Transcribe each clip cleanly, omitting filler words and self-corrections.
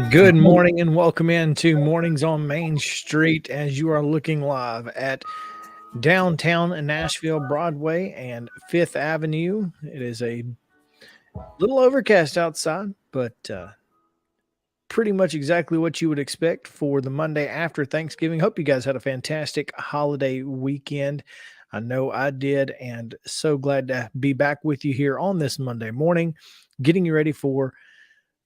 Good morning and welcome into Mornings on Main Street as you are looking live at downtown Nashville Broadway and Fifth Avenue. It is a little overcast outside, but pretty much exactly what you would expect for the Monday after Thanksgiving. Hope you guys had a fantastic holiday weekend. I know I did, and so glad to be back with you here on this Monday morning, getting you ready for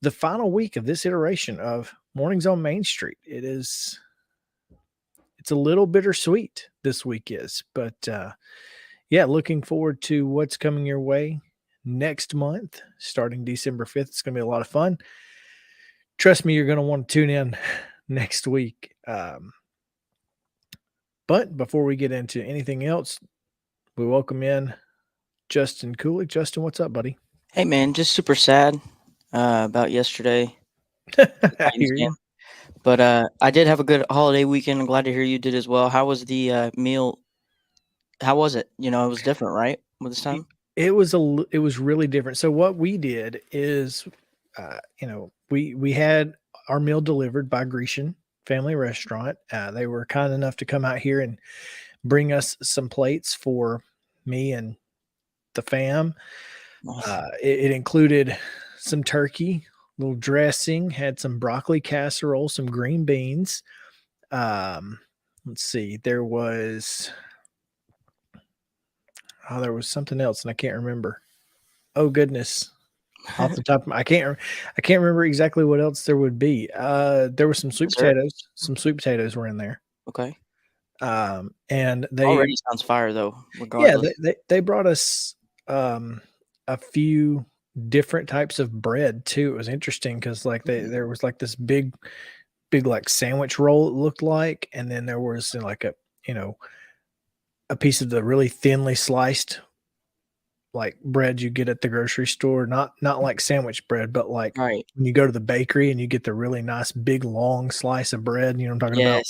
the final week of this iteration of Mornings on Main Street. It's a little bittersweet this week is, but yeah, looking forward to what's coming your way next month, starting December 5th. It's going to be a lot of fun. Trust me, you're going to want to tune in next week. But before we get into anything else, we welcome in Justin Cooley. Justin, what's up, buddy? Hey man, just super sad about yesterday. I Titans hear game. you. But I did have a good holiday weekend. I'm glad to hear you did as well. How was the meal? How was it? It was different, right? With this time? It was really different. So what we did is, we had our meal delivered by Grecian Family Restaurant. They were kind enough to come out here and bring us some plates for me and the fam. Nice. It included some turkey, little dressing, had some broccoli casserole, some green beans. Let's see, there was something else and I can't remember. Oh goodness. Off the top of my, I can't remember exactly what else there would be. There were some sweet Dessert? potatoes. Some sweet potatoes were in there. Okay. And they Already sounds fire though, yeah, regardless. they brought us a few different types of bread too. It was interesting because like there was like this big like sandwich roll it looked like, and then there was like you know a piece of the really thinly sliced like bread you get at the grocery store, not like sandwich bread, but like Right. when you go to the bakery and you get the really nice big long slice of bread, you know what I'm talking about?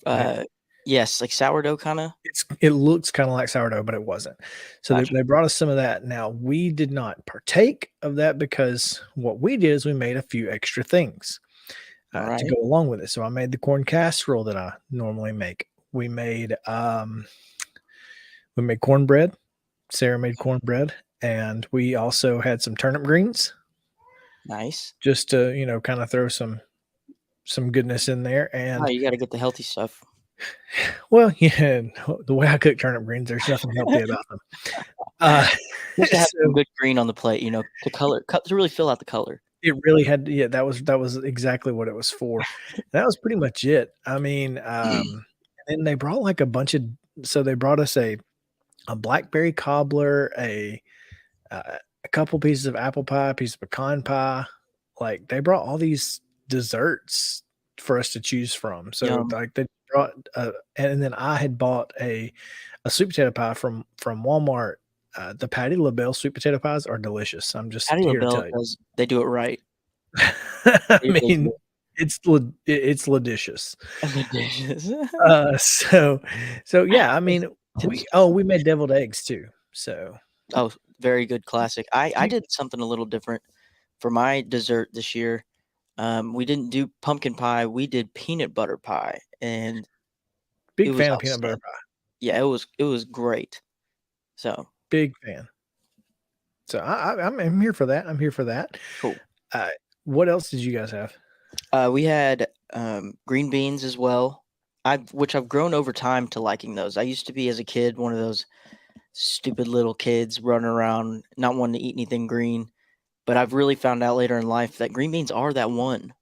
Yes. Yes, like sourdough kind of. It looks kind of like sourdough, but it wasn't. So Gotcha. they brought us some of that. Now we did not partake of that because what we did is we made a few extra things All to right. go along with it. So I made the corn casserole that I normally make. We made cornbread. Sarah made cornbread, and we also had some turnip greens Nice. just to kind of throw some goodness in there. Oh, And you got to get the healthy stuff. well, yeah, the way I cook turnip greens, there's nothing healthy about them. Uh, Just to have some so good green on the plate, to really fill out the color. it really had, yeah, that was exactly what it was for. That was pretty much it. I mean, and then they brought like so they brought us a blackberry cobbler, a couple pieces of apple pie, a piece of pecan pie. Like they brought all these desserts for us to choose from. So Yum. like they brought, and then I had bought a sweet potato pie from Walmart. The Patty LaBelle sweet potato pies are delicious. I'm just Patty here to LaBelle tell you. they do it right. I They really mean, do. it's delicious. Delicious. Uh, so so yeah, I mean, Tips. we made deviled eggs too. So Oh, very good classic. I you did something a little different for my dessert this year. We didn't do pumpkin pie, we did peanut butter pie, and it big was fan of peanut butter outstanding. pie. Yeah, it was great. So, Big fan. So I'm here for that. I'm here for that. cool. Uh, what else did you guys have? We had, green beans as well. I've grown over time to liking those. I used to be, as a kid, one of those stupid little kids running around not wanting to eat anything green. But I've really found out later in life that green beans are that one.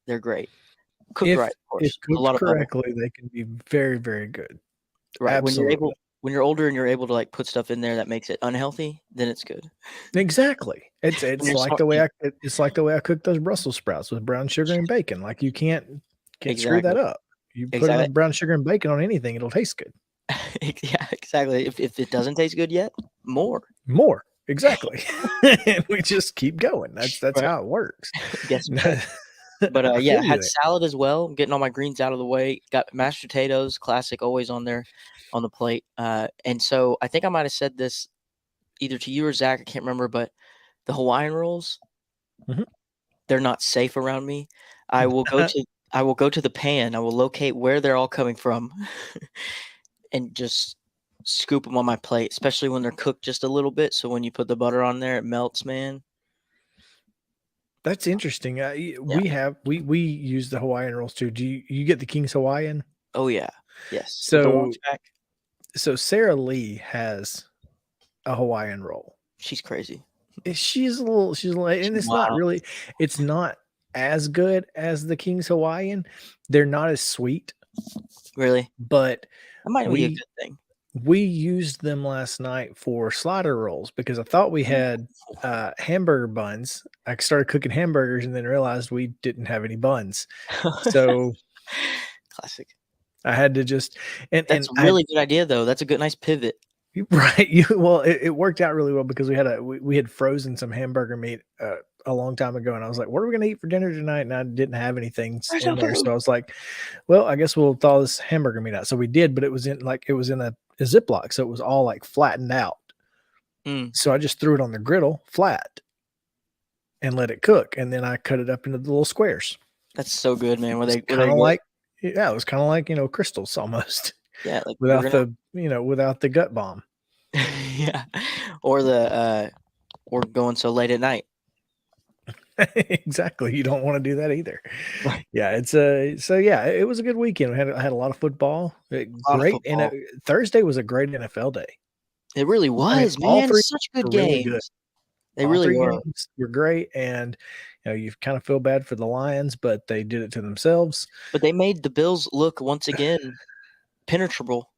They're great. Cooked right, of If course, with a cooked lot of butter. correctly, they can be very, very good. Right, Absolutely. when you're older and you're able to, like, put stuff in there that makes it unhealthy, then it's good. Exactly. It's When it's you're like smart, the way yeah, it's like the way I cook those Brussels sprouts with brown sugar and bacon. Like you can't screw that exactly, up. You put exactly. enough brown sugar and bacon on anything, it'll taste good. Yeah, exactly. If it doesn't taste good yet, more. More. Exactly. And we just keep going. That's Right. how it works. Guess what? But, I yeah, feel I you had there. salad as well, getting all my greens out of the way, got mashed potatoes, classic, always on there on the plate, and so I think I might have said this either to you or Zach, I can't remember, but the Hawaiian rolls, Mhm. they're not safe around me, I will go to the pan. I will locate where they're all coming from and just scoop them on my plate, especially when they're cooked just a little bit. So when you put the butter on there, it melts, man. That's interesting. Yeah. We use the Hawaiian rolls too. Do you get the King's Hawaiian? Oh yeah. Yes. With the lunch pack. So Sarah Lee has a Hawaiian roll. She's crazy. She's a little, and it's not really, it's not as good as the King's Hawaiian. They're not as sweet. Really? But that might be a good thing. We used them last night for slider rolls because I thought we had hamburger buns. I started cooking hamburgers and then realized we didn't have any buns. So classic. I had to just that's a really good idea though. That's a good nice pivot. Right. Well, it worked out really well because we had frozen some hamburger meat a long time ago, and I was like, "What are we gonna eat for dinner tonight?" And I didn't have anything in there, so I was like, "Well, I guess we'll thaw this hamburger meat out." So we did, but it was in a Ziploc, so it was all like flattened out. So I just threw it on the griddle flat and let it cook, and then I cut it up into the little squares. That's so good, man. Were they kind of like? Yeah, it was kind of like crystals almost. Yeah, like without the gut bomb. Yeah, or going so late at night. Exactly. You don't want to do that either. Right. Yeah, it was a good weekend. I had a lot of football. Thursday was a great NFL day. It really was, man. Such good games. Really good. They really were. Games were great, and you kind of feel bad for the Lions, but they did it to themselves. But they made the Bills look once again penetrable.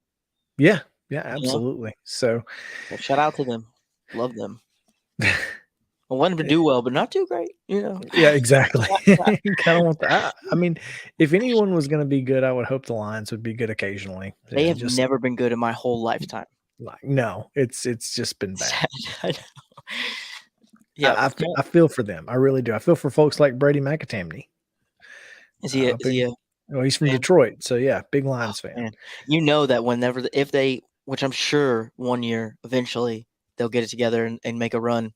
Yeah, absolutely. So shout out to them. Love them. I want them to do well, but not too great, Yeah, exactly. Kind of want that. I mean, if anyone was going to be good, I would hope the Lions would be good occasionally. They have never been good in my whole lifetime. No, it's just been bad. I know. Yeah, I feel for them. I really do. I feel for folks like Brady McAtamney. Is he? Well, he's from Detroit, so yeah, big Lions fan. Man. That if they, which I'm sure one year eventually they'll get it together and make a run.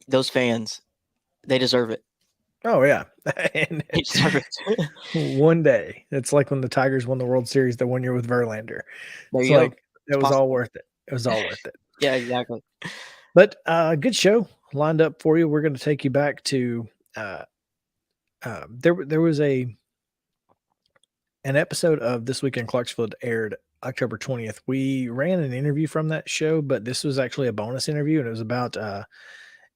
Those fans, they deserve it. Oh yeah, they deserve it. One day, it's like when the Tigers won the World Series the one year with Verlander. It was all worth it. It was all worth it. Yeah, exactly. But good show lined up for you. We're going to take you back to there was an episode of This Week in Clarksville aired October 20th. We ran an interview from that show, but this was actually a bonus interview, and it was about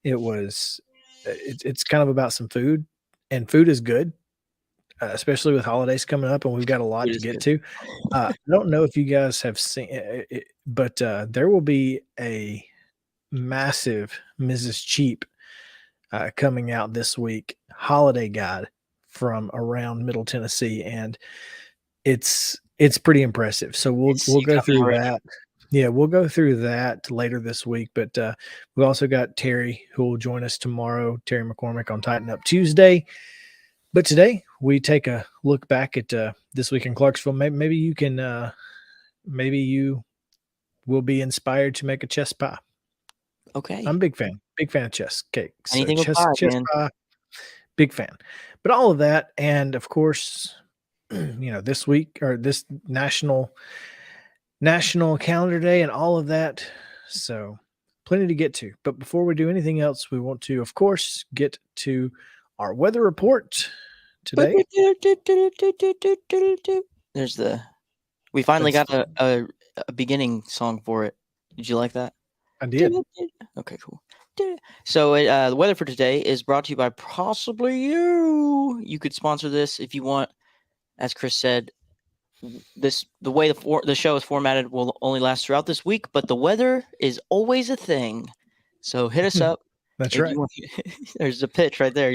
it's kind of about some food, and food is good, especially with holidays coming up, and we've got a lot to get to. I don't know if you guys have seen it, but there will be a massive Mrs. Cheap coming out this week, holiday guide from around Middle Tennessee, and it's pretty impressive. So we'll go through that. Yeah, we'll go through that later this week, but we've also got Terry who will join us tomorrow, Terry McCormick on Tighten Up Tuesday. But today we take a look back at This Week in Clarksville. Maybe you can, maybe you will be inspired to make a chess pie. Okay. I'm a big fan of chess cakes. Anything with pie, chess pie, big fan. But all of that, and of course, this week or this national calendar day and all of that. So plenty to get to. But before we do anything else, we want to, of course, get to our weather report today. We finally got a beginning song for it. Did you like that? I did. Okay, cool. So the weather for today is brought to you by Possibly You. You could sponsor this if you want. As Chris said, the way the show is formatted will only last throughout this week, but the weather is always a thing. So hit us up. That's right. There's a pitch right there,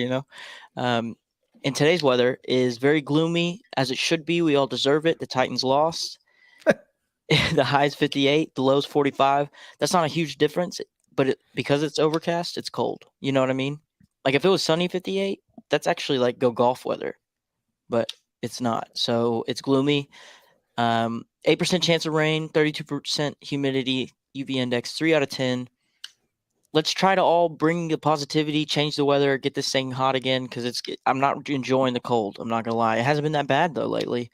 And today's weather is very gloomy, as it should be. We all deserve it. The Titans lost. The high is 58. The low is 45. That's not a huge difference, but because it's overcast, it's cold. You know what I mean? Like if it was sunny 58, that's actually like go golf weather, but it's not. So it's gloomy. 8% chance of rain, 32% humidity, UV index 3 out of 10. let's try to all bring the positivity, change the weather, get this thing hot again, because I'm not enjoying the cold. I'm not gonna lie. It hasn't been that bad though lately.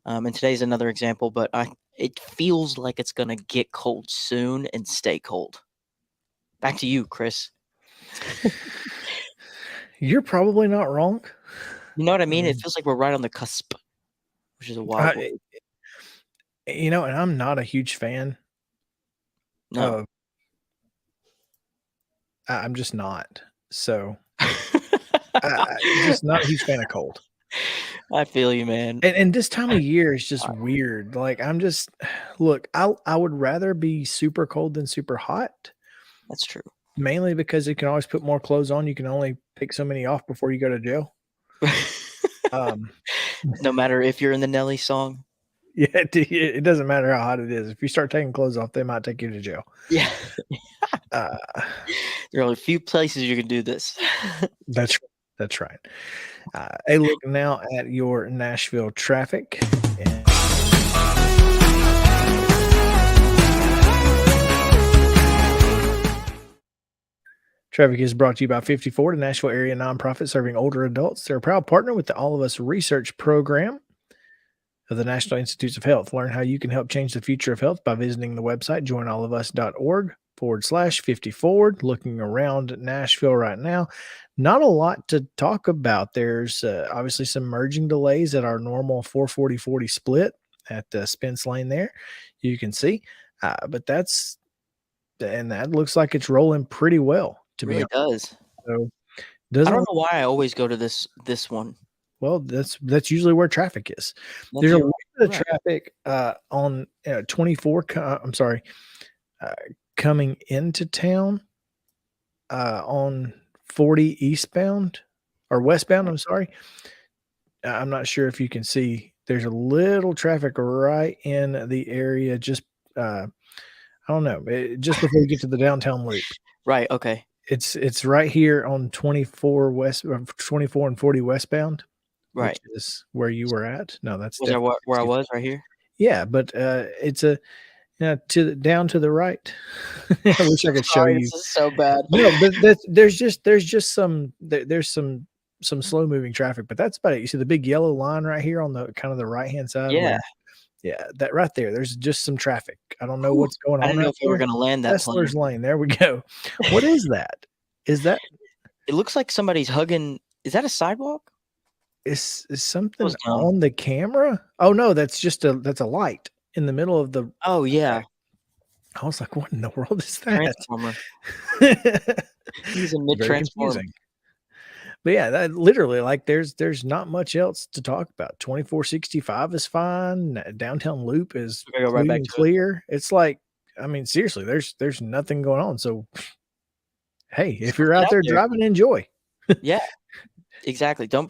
And today's another example, but it feels like it's gonna get cold soon and stay cold. Back to you, Chris. You're probably not wrong. You know what I mean? It feels like we're right on the cusp, which is a wild word. You know, and I'm not a huge fan. No. I'm just not. So I'm just not a huge fan of cold. I feel you, man. And this time of year is just weird. Like look, I would rather be super cold than super hot. That's true. Mainly because you can always put more clothes on. You can only pick so many off before you go to jail. No matter if you're in the Nelly song. Yeah, it doesn't matter how hot it is. If you start taking clothes off, they might take you to jail. Yeah. There are only a few places you can do this. That's right. A look now at your Nashville traffic. Traffic is brought to you by 54, the Nashville area nonprofit serving older adults. They're a proud partner with the All of Us research program of the National Institutes of Health. Learn how you can help change the future of health by visiting the website joinallofus.org/50forward. Looking around Nashville right now, not a lot to talk about. There's obviously some merging delays at our normal 440-40 split at Spence Lane there. You can see, but that looks like it's rolling pretty well. It really does. So I don't know why I always go to this one. Well, that's usually where traffic is. There's a lot of traffic on 24. I'm sorry, coming into town on 40 eastbound or westbound. I'm sorry. I'm not sure if you can see. There's a little traffic right in the area. Just I don't know. Just before you get to the downtown loop. Right. Okay. It's right here on 24 and 40 westbound. Right. Which is where you were at. No, that's where I was right here. Yeah, but it's down to the right. I wish I could show you. This is so bad. No, but there's just some slow moving traffic, but that's about it. You see the big yellow line right here on the kind of the right hand side. Yeah. Yeah, that right there. There's just some traffic. I don't know what's going on. I didn't know if we were going to land that plane. Kessler's Lane. There we go. What is that? Is that? It looks like somebody's hugging. Is that a sidewalk? Is something on the camera? Oh no, that's a light in the middle of the. Oh yeah. I was like, what in the world is that? Transformer. He's a mid-transformer. But yeah, that literally, like, there's not much else to talk about. 2465 is fine. Downtown Loop is right back clear. It's like, I mean, seriously, there's nothing going on. So, hey, if you're out there driving, enjoy. Yeah, exactly. Don't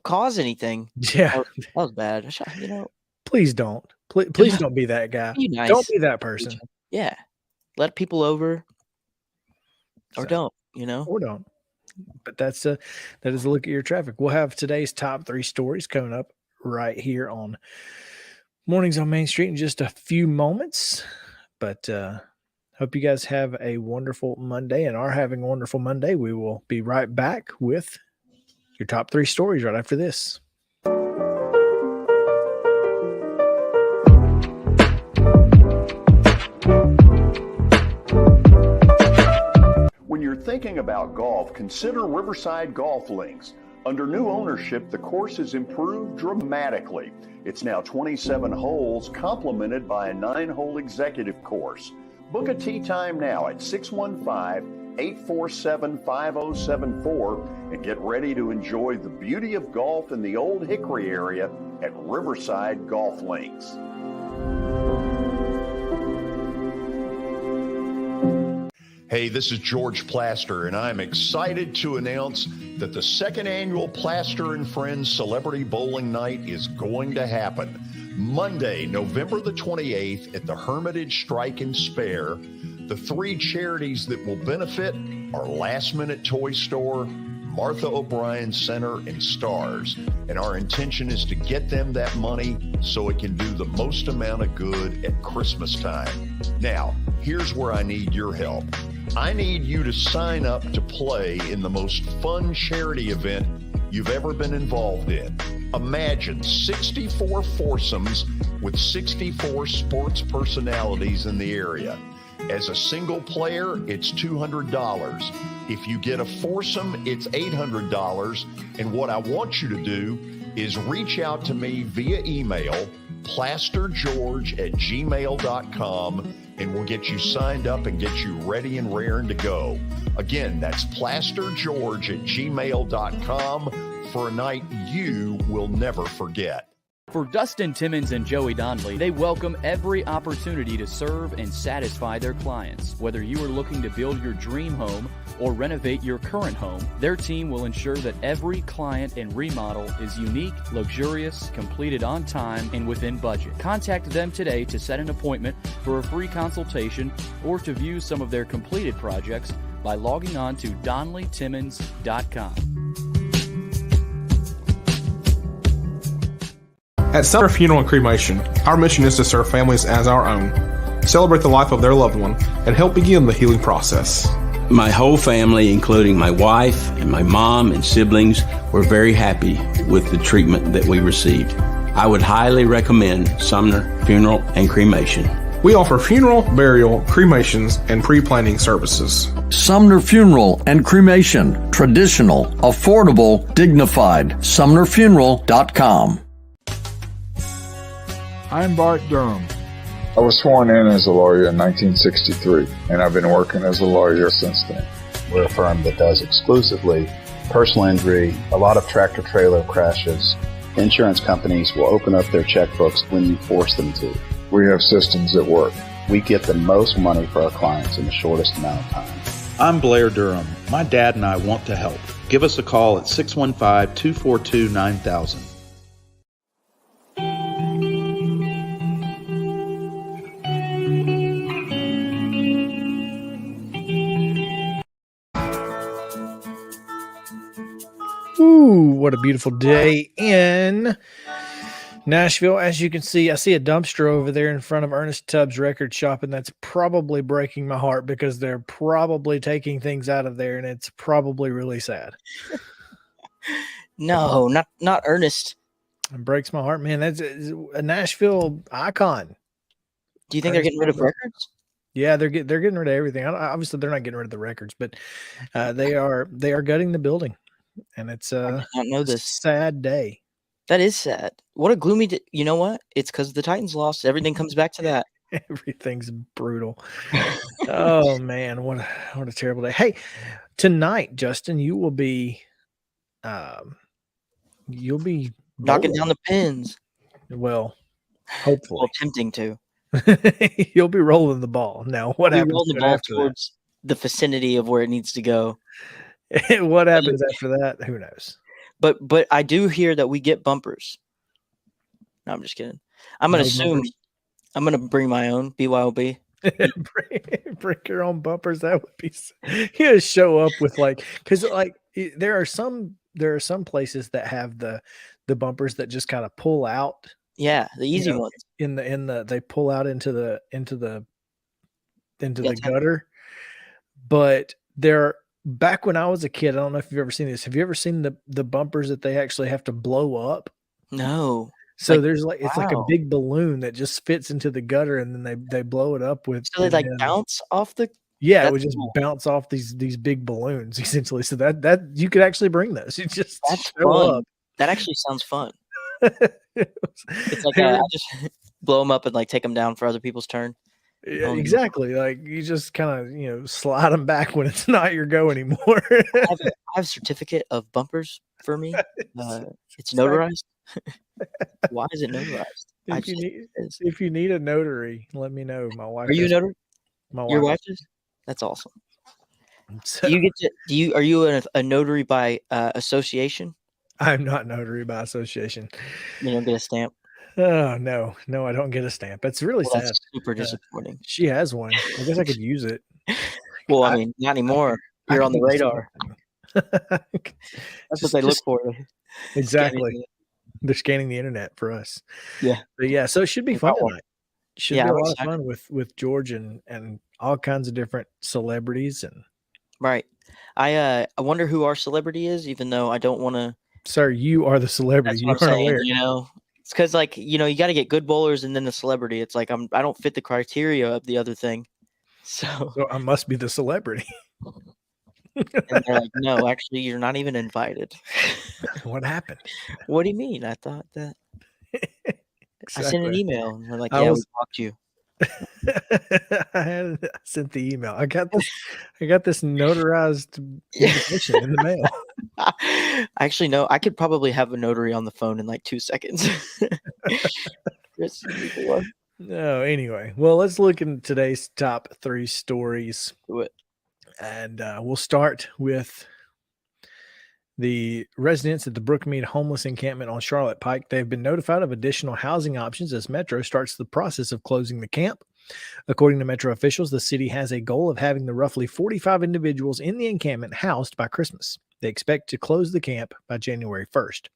cause anything. Yeah, that was bad. Please don't. Please don't be that guy. Be nice. Don't be that person. Yeah, let people over, or don't. Or don't. But that is a look at your traffic. We'll have today's top 3 stories coming up right here on Mornings on Main Street in just a few moments. But hope you guys have a wonderful Monday and are having a wonderful Monday. We will be right back with your top 3 stories right after this. When you're thinking about golf, consider Riverside Golf Links. Under new ownership, the course has improved dramatically. It's now 27 holes, complemented by a 9-hole executive course. Book a tee time now at 615-847-5074 and get ready to enjoy the beauty of golf in the Old Hickory area at Riverside Golf Links. Hey, this is George Plaster, and I'm excited to announce that the 2nd annual Plaster and Friends Celebrity Bowling Night is going to happen Monday, November the 28th at the Hermitage Strike and Spare. The 3 charities that will benefit are Last Minute Toy Store, Martha O'Brien Center, and Stars. And our intention is to get them that money so it can do the most amount of good at Christmas time. Now, here's where I need your help. I need you to sign up to play in the most fun charity event you've ever been involved in. Imagine 64 foursomes with 64 sports personalities in the area. As a single player, it's $200. If you get a foursome, it's $800. And what I want you to do is reach out to me via email, plastergeorge@gmail.com, and we'll get you signed up and get you ready and raring to go. Again, that's plastergeorge@gmail.com for a night you will never forget. For Dustin Timmons and Joey Donnelly, they welcome every opportunity to serve and satisfy their clients. Whether you are looking to build your dream home or renovate your current home, their team will ensure that every client and remodel is unique, luxurious, completed on time, and within budget. Contact them today to set an appointment for a free consultation or to view some of their completed projects by logging on to DonnellyTimmons.com. At Sumner Funeral and Cremation, our mission is to serve families as our own, celebrate the life of their loved one, and help begin the healing process. My whole family, including my wife and my mom and siblings, were very happy with the treatment that we received. I would highly recommend Sumner Funeral and Cremation. We offer funeral, burial, cremations, and pre-planning services. Sumner Funeral and Cremation. Traditional, affordable, dignified. SumnerFuneral.com. I'm Bart Durham. I was sworn in as a lawyer in 1963, and I've been working as a lawyer since then. We're a firm that does exclusively personal injury, a lot of tractor-trailer crashes. Insurance companies will open up their checkbooks when you force them to. We have systems that work. We get the most money for our clients in the shortest amount of time. I'm Blair Durham. My dad and I want to help. Give us a call at 615-242-9000. Ooh, what a beautiful day in Nashville. As you can see, I see a dumpster over there in front of Ernest Tubbs Record Shop, and that's probably breaking my heart because they're probably taking things out of there, and it's probably really sad. No, not Ernest. It breaks my heart, man. That's a Nashville icon. Do you think they're getting rid of records? Yeah, they're getting rid of everything. Obviously, they're not getting rid of the records, but they are gutting the building, and it's I did not know this. Sad day. That is sad. What a gloomy. You know what? It's because the Titans lost. Everything comes back to that. Everything's brutal. Oh man, what a terrible day. Hey, tonight, Justin, you will be, you'll be knocking down the pins. Well, hopefully, well, attempting to. You'll be rolling the ball. Now, what happens? Rolling the ball towards the vicinity of where it needs to go. What happens after that? Who knows? But I do hear that we get bumpers. No, I'm just kidding. I'm gonna assume bumpers. I'm gonna bring my own BYOB. bring your own bumpers. That would be. You show up with because there are some places that have the bumpers that just kind of pull out. Yeah, the easy ones. They pull out into the gutter. But back when I was a kid, I don't know if you've ever seen this. Have you ever seen the bumpers that they actually have to blow up? No. So there's it's like a big balloon that just fits into the gutter, and then they blow it up with. So they bounce off the. Yeah, it would just bounce off these big balloons essentially. So that you could actually bring those. You just show up. That actually sounds fun. It's like I just blow them up and take them down for other people's turn. Yeah, exactly. You just kind of slide them back when it's not your go anymore. I have a certificate of bumpers for me. It's notarized. Why is it notarized? If you need a notary, let me know. My wife. Are you a notary? My wife. Your wife is? That's awesome. So, are you a notary by association? I'm not notary by association. You don't get a stamp? Oh, no, I don't get a stamp. That's really sad. That's super disappointing. She has one. I guess I could use it. Well, I mean, not anymore. You're on the radar. That's what they look for. Exactly. They're scanning the internet for us. Yeah. But yeah, so it should be fun tonight. Should be a lot of fun with George and all kinds of different celebrities. And Right. I wonder who our celebrity is, even though I don't want to. sir, you are the celebrity. That's You what I'm aren't saying. aware. You know, it's because like you got to get good bowlers and then the celebrity. It's like I don't fit the criteria of the other thing. So So I must be the celebrity. and they're like, no, actually, you're not even invited. What happened? What do you mean? I thought that I sent an email and they're like, I yeah, was- we talked to you. I sent the email. I got this notarized invitation in the mail. Actually, no, I could probably have a notary on the phone in like 2 seconds. Chris, you need the one? No, anyway. Well, let's look at today's top 3 stories. Do it. And we'll start with the residents at the Brookmead homeless encampment on Charlotte Pike. They've been notified of additional housing options as Metro starts the process of closing the camp. According to Metro officials, the city has a goal of having the roughly 45 individuals in the encampment housed by Christmas. They expect to close the camp by January 1st.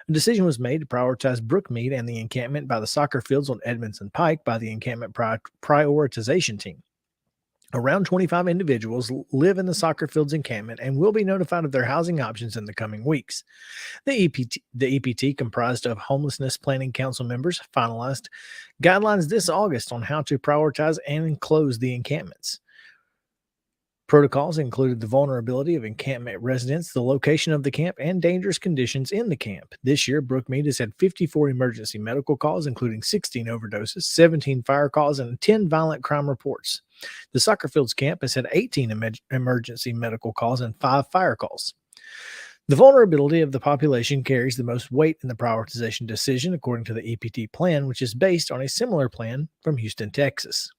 A decision was made to prioritize Brookmead and the encampment by the soccer fields on Edmondson Pike by the encampment prioritization team. Around 25 individuals live in the soccer fields encampment and will be notified of their housing options in the coming weeks. The EPT, comprised of Homelessness Planning Council members, finalized guidelines this August on how to prioritize and close the encampments. Protocols included the vulnerability of encampment residents, the location of the camp, and dangerous conditions in the camp. This year, Brookmead has had 54 emergency medical calls, including 16 overdoses, 17 fire calls, and 10 violent crime reports. The soccer fields camp has had 18 emergency medical calls and 5 fire calls. The vulnerability of the population carries the most weight in the prioritization decision, according to the EPT plan, which is based on a similar plan from Houston, Texas.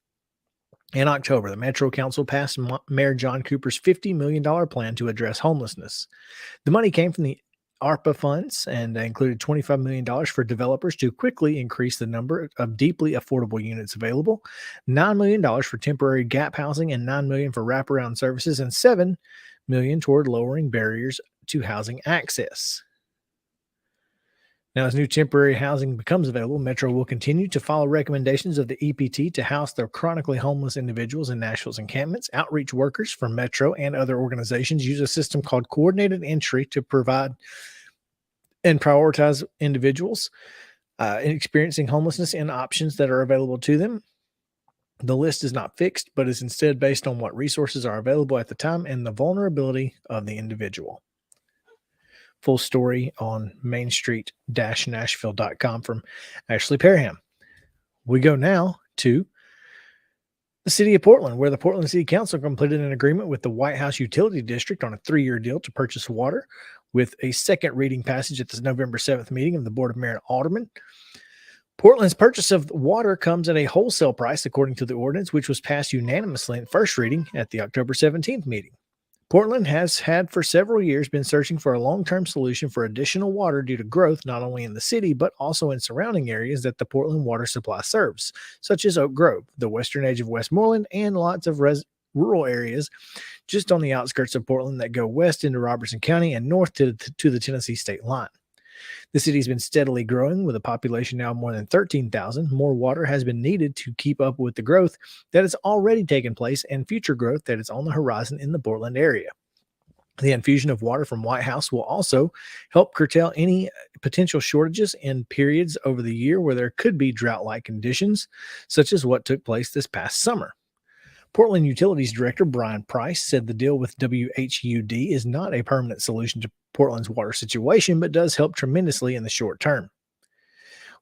In October, the Metro Council passed Mayor John Cooper's $50 million plan to address homelessness. The money came from the ARPA funds and included $25 million for developers to quickly increase the number of deeply affordable units available, $9 million for temporary gap housing, and $9 million for wraparound services, and $7 million toward lowering barriers to housing access. Now, as new temporary housing becomes available, Metro will continue to follow recommendations of the EPT to house their chronically homeless individuals in Nashville's encampments. Outreach workers from Metro and other organizations use a system called coordinated entry to provide and prioritize individuals experiencing homelessness and options that are available to them. The list is not fixed, but is instead based on what resources are available at the time and the vulnerability of the individual. Full story on mainstreet-nashville.com from Ashley Parham. We go now to the city of Portland, where the Portland City Council completed an agreement with the White House Utility District on a 3-year deal to purchase water, with a second reading passage at the November 7th meeting of the Board of Mayor and Aldermen. Portland's purchase of water comes at a wholesale price, according to the ordinance, which was passed unanimously in first reading at the October 17th meeting. Portland has had for several years been searching for a long-term solution for additional water due to growth not only in the city but also in surrounding areas that the Portland water supply serves, such as Oak Grove, the western edge of Westmoreland, and lots of rural areas just on the outskirts of Portland that go west into Robertson County and north to the Tennessee state line. The city's been steadily growing with a population now of more than 13,000. More water has been needed to keep up with the growth that has already taken place and future growth that is on the horizon in the Portland area. The infusion of water from White House will also help curtail any potential shortages in periods over the year where there could be drought-like conditions, such as what took place this past summer. Portland Utilities Director Brian Price said the deal with WHUD is not a permanent solution to Portland's water situation, but does help tremendously in the short term.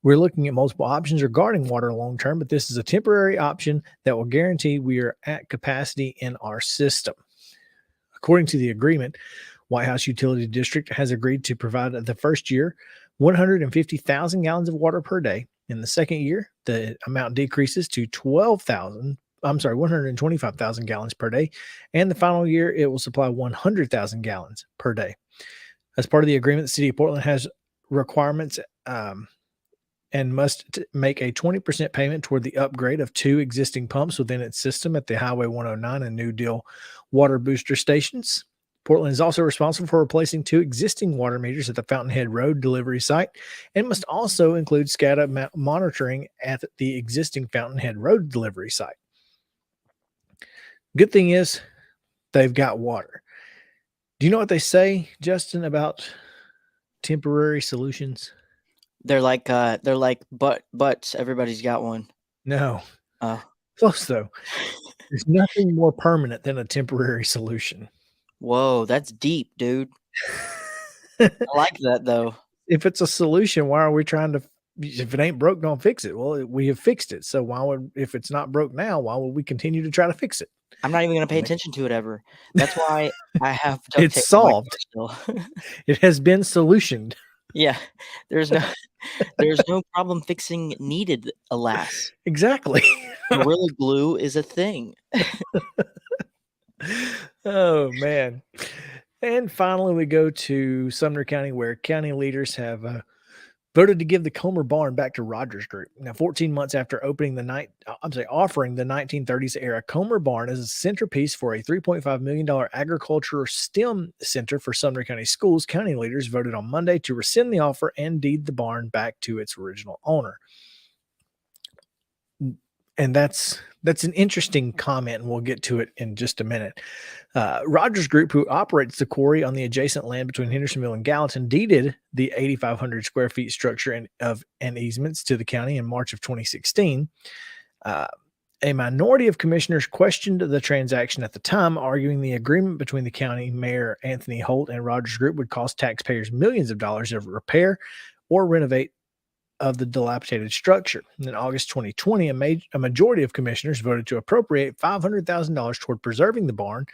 We're looking at multiple options regarding water long term, but this is a temporary option that will guarantee we are at capacity in our system. According to the agreement, White House Utility District has agreed to provide the first year 150,000 gallons of water per day. In the second year, the amount decreases to 125,000 gallons per day. And the final year, it will supply 100,000 gallons per day. As part of the agreement, the City of Portland has requirements and must make a 20% payment toward the upgrade of 2 existing pumps within its system at the Highway 109 and New Deal water booster stations. Portland is also responsible for replacing 2 existing water meters at the Fountainhead Road delivery site and must also include SCADA monitoring at the existing Fountainhead Road delivery site. Good thing is they've got water. Do you know what they say, Justin, about temporary solutions? They're like butts. Everybody's got one. No. Oh. Close though. There's nothing more permanent than a temporary solution. Whoa, that's deep, dude. I like that though. If it's a solution, why are we trying to? If it ain't broke, don't fix it. Well, we have fixed it. So why would, if it's not broke now, why would we continue to try to fix it? I'm not even going to pay attention to it ever. That's why I have. It's solved. It has been solutioned. Yeah, there's no problem fixing needed. Alas, exactly. Gorilla Glue is a thing. Oh man. And finally, we go to Sumner County, where county leaders have voted to give the Comer Barn back to Rogers Group. Now, 14 months after offering the 1930s era Comer Barn as a centerpiece for a $3.5 million agriculture STEM center for Sumner County schools, county leaders voted on Monday to rescind the offer and deed the barn back to its original owner. And that's an interesting comment, and we'll get to it in just a minute. Rogers Group, who operates the quarry on the adjacent land between Hendersonville and Gallatin, deeded the 8,500 square feet structure and easements to the county in March of 2016. A minority of commissioners questioned the transaction at the time, arguing the agreement between the county mayor Anthony Holt and Rogers Group would cost taxpayers millions of dollars to repair or renovate of the dilapidated structure. In August 2020, a majority of commissioners voted to appropriate $500,000 toward preserving the barn,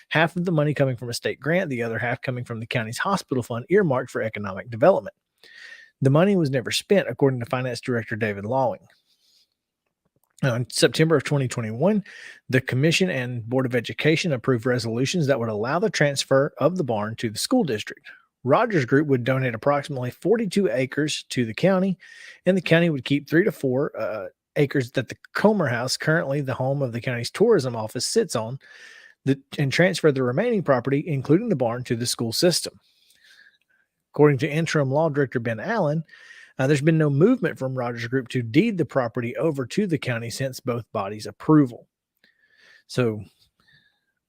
half of the money coming from a state grant, the other half coming from the county's hospital fund earmarked for economic development. The money was never spent, according to Finance Director David Lawing. Now, in September of 2021, the Commission and Board of Education approved resolutions that would allow the transfer of the barn to the school district. Rogers Group would donate approximately 42 acres to the county, and the county would keep 3 to 4 acres that the Comer House, currently the home of the county's tourism office, sits on, and transfer the remaining property, including the barn, to the school system. According to Interim Law Director Ben Allen, there's been no movement from Rogers Group to deed the property over to the county since both bodies' approval. So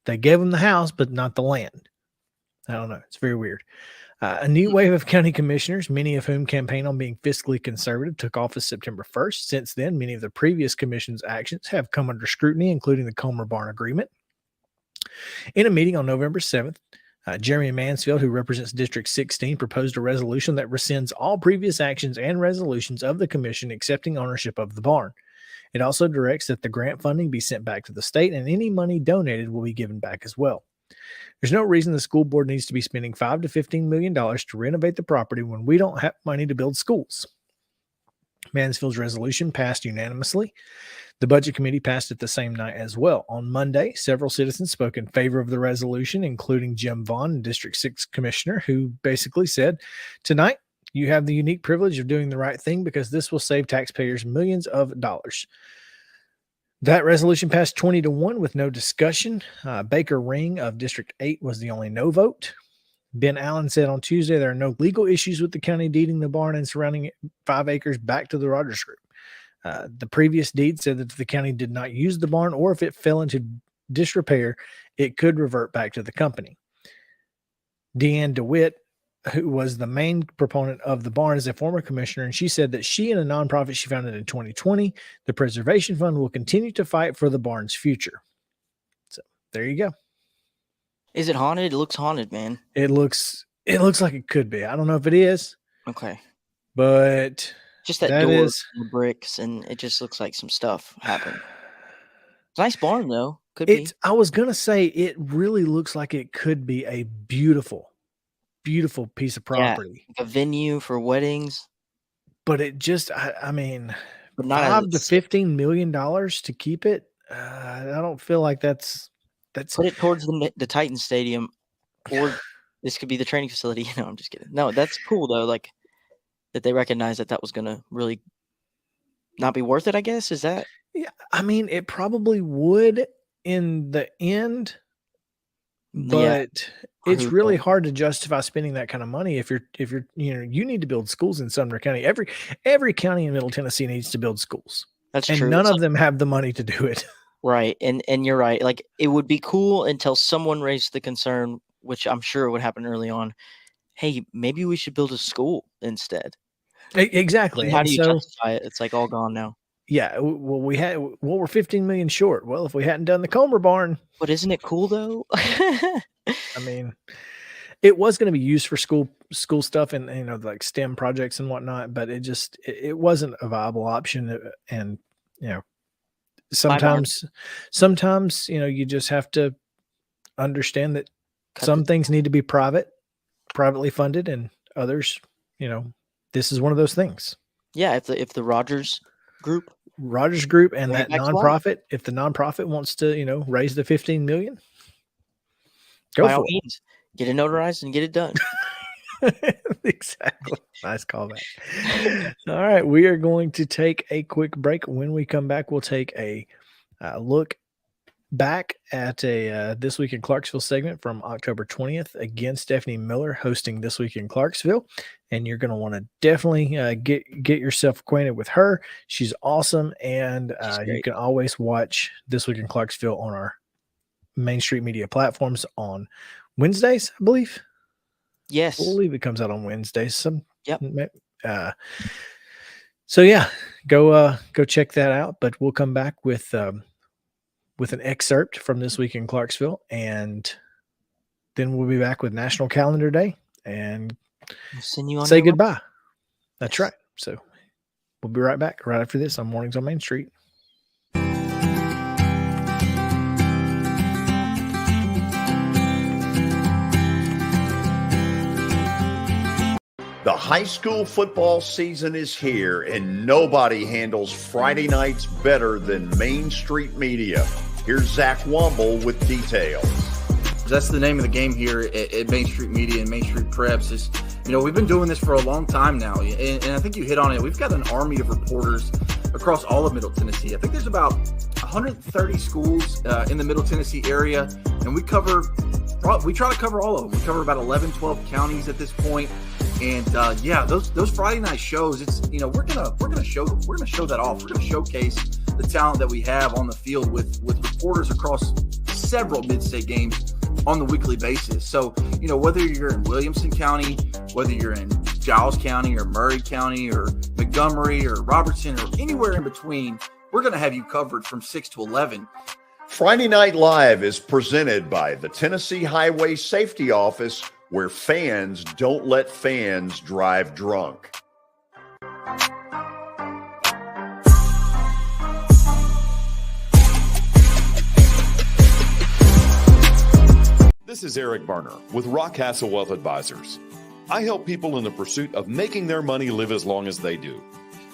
they gave them the house, but not the land. I don't know. It's very weird. A new wave of county commissioners, many of whom campaign on being fiscally conservative, took office September 1st. Since then, many of the previous commission's actions have come under scrutiny, including the Comer Barn Agreement. In a meeting on November 7th, Jeremy Mansfield, who represents District 16, proposed a resolution that rescinds all previous actions and resolutions of the commission accepting ownership of the barn. It also directs that the grant funding be sent back to the state, and any money donated will be given back as well. There's no reason the school board needs to be spending $5 to $15 million to renovate the property when we don't have money to build schools. Mansfield's resolution passed unanimously. The Budget Committee passed it the same night as well. On Monday, several citizens spoke in favor of the resolution, including Jim Vaughn, District 6 Commissioner, who basically said, "Tonight, you have the unique privilege of doing the right thing because this will save taxpayers millions of dollars." That resolution passed 20-1 with no discussion. Baker Ring of District 8 was the only no vote. Ben Allen said on Tuesday there are no legal issues with the county deeding the barn and surrounding 5 acres back to the Rogers Group. The previous deed said that if the county did not use the barn or if it fell into disrepair, it could revert back to the company. Deanne DeWitt, who was the main proponent of the barn, is a former commissioner, and she said that she and a nonprofit she founded in 2020, the Preservation Fund, will continue to fight for the barn's future. So there you go. Is it haunted? It looks haunted, man. It looks like it could be. I don't know if it is. Okay. But just that door and the bricks, and it just looks like some stuff happened. It's a nice barn, though. Could be. I was going to say, it really looks like it could be a beautiful piece of property. Yeah, like a venue for weddings. But it just, I mean, but not $5 to $15 million to keep it. I don't feel like that's. Put it towards the Titan Stadium, or this could be the training facility. No, I'm just kidding. No, that's cool though. Like that they recognize that was going to really not be worth it. I guess is that. Yeah, I mean, it probably would in the end, but it's really hard to justify spending that kind of money if you're you need to build schools in Sumner County. Every county in Middle Tennessee needs to build schools. That's and true. None of them have the money to do it. Right. And you're right. Like, it would be cool until someone raised the concern, which I'm sure would happen early on. Hey, maybe we should build a school instead. Exactly. How And do you so, justify it? It's like all gone now. yeah, we're 15 million short. Well, if we hadn't done the Comer barn, But isn't it cool though? I mean, it was going to be used for school stuff and like STEM projects and whatnot, but it wasn't a viable option. And sometimes you just have to understand that some things need to be privately funded, and others, this is one of those things. Yeah, if the Rogers Group And Bring that it back to life. nonprofit, if the nonprofit wants to, raise the 15 million, go by for all it. means, get it notarized and get it done. Exactly. Nice callback. All right. We are going to take a quick break. When we come back, we'll take a look back at a This Week in Clarksville segment from October 20th. Again, Stephanie Miller hosting This Week in Clarksville. And you're going to want to definitely get yourself acquainted with her. She's awesome. And you can always watch This Week in Clarksville on our Main Street Media platforms on Wednesdays, I believe. Yes. I believe it comes out on Wednesdays. Yep. So yeah, go check that out. But we'll come back with an excerpt from This Week in Clarksville, and then we'll be back with National Calendar Day and We'll send you on say your way. goodbye. That's right. So we'll be right back right after this on Mornings on Main Street. The high school football season is here, and nobody handles Friday nights better than Main Street Media. Here's Zach Womble with details. That's the name of the game here at Main Street Media and Main Street Preps. Is, we've been doing this for a long time now, and I think you hit on it. We've got an army of reporters across all of Middle Tennessee. I think there's about 130 schools in the Middle Tennessee area, and we try to cover all of them. We cover about 11, 12 counties at this point. And those Friday night shows, it's we're gonna show that off. We're gonna showcase the talent that we have on the field with reporters across several mid-state games on the weekly basis. So whether you're in Williamson County, whether you're in Giles County or Murray County or Montgomery or Robertson or anywhere in between, we're gonna have you covered from 6 to 11. Friday Night Live is presented by the Tennessee Highway Safety Office, where fans don't let fans drive drunk. This is Eric Berner with Rockcastle Wealth Advisors. I help people in the pursuit of making their money live as long as they do.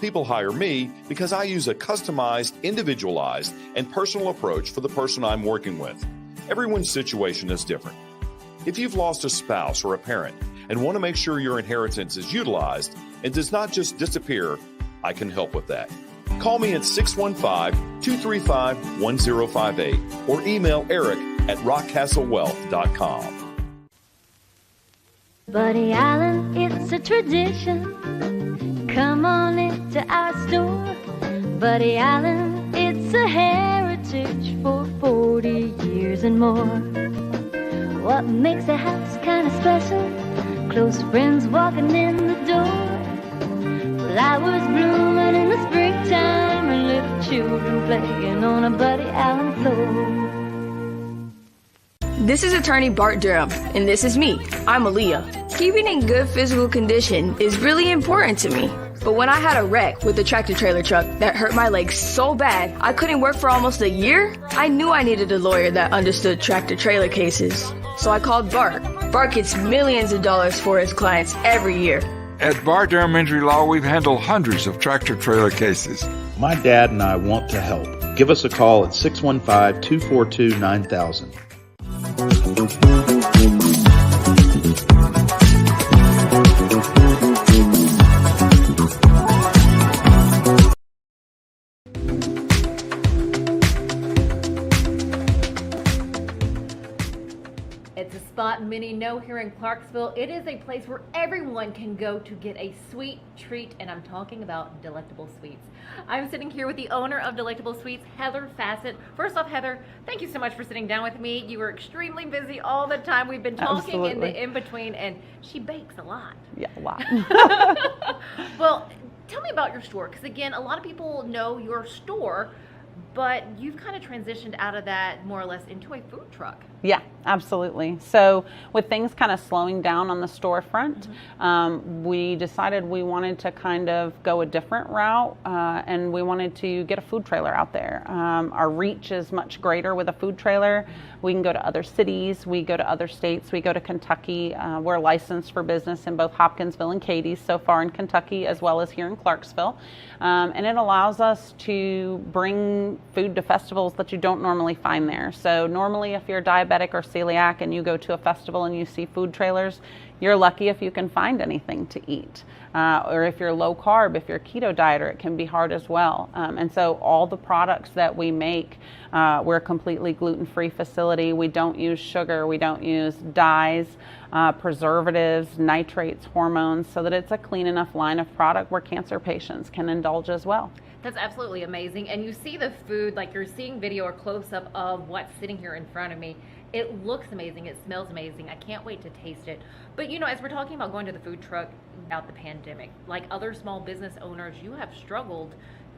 People hire me because I use a customized, individualized, and personal approach for the person I'm working with. Everyone's situation is different. If you've lost a spouse or a parent and want to make sure your inheritance is utilized and does not just disappear, I can help with that. Call me at 615-235-1058 or email eric@rockcastlewealth.com. Buddy Allen, it's a tradition. Come on into our store. Buddy Allen, it's a heritage for 40 years and more. What makes a house kind of special? Close friends walking in the door. Flowers blooming in the springtime and little children playing on a Buddy Allen floor. This is attorney Bart Durham, and this is me. I'm Aaliyah. Keeping in good physical condition is really important to me. But when I had a wreck with a tractor trailer truck that hurt my legs so bad I couldn't work for almost a year, I knew I needed a lawyer that understood tractor trailer cases. So I called Bart. Bart gets millions of dollars for his clients every year. At Bart Durham Injury Law, we've handled hundreds of tractor trailer cases. My dad and I want to help. Give us a call at 615-242-9000. It's a spot many know here in Clarksville. It is a place where everyone can go to get a sweet treat, and I'm talking about Delectable Sweets. I'm sitting here with the owner of Delectable Sweets, Heather Fassett. First off, Heather, thank you so much for sitting down with me. You were extremely busy all the time. We've been talking in the in-between, and she bakes a lot. Yeah, a lot. Well, tell me about your store, because again, a lot of people know your store, but you've kind of transitioned out of that more or less into a food truck. Yeah, absolutely. So with things kind of slowing down on the storefront, we decided we wanted to kind of go a different route, and we wanted to get a food trailer out there. Our reach is much greater with a food trailer. We can go to other cities, we go to other states, we go to Kentucky. We're licensed for business in both Hopkinsville and Cadiz so far in Kentucky, as well as here in Clarksville. And it allows us to bring food to festivals that you don't normally find there. So normally if you're diabetic or celiac and you go to a festival and you see food trailers, you're lucky if you can find anything to eat. Or if you're low carb, if you're a keto dieter, it can be hard as well. And so all the products that we make, we're a completely gluten-free facility. We don't use sugar, we don't use dyes, preservatives, nitrates, hormones, so that it's a clean enough line of product where cancer patients can indulge as well. That's absolutely amazing. And you see the food, like you're seeing video or close-up of what's sitting here in front of me. It looks amazing. It smells amazing. I can't wait to taste it. But you know, as we're talking about going to the food truck about the pandemic, like other small business owners, you have struggled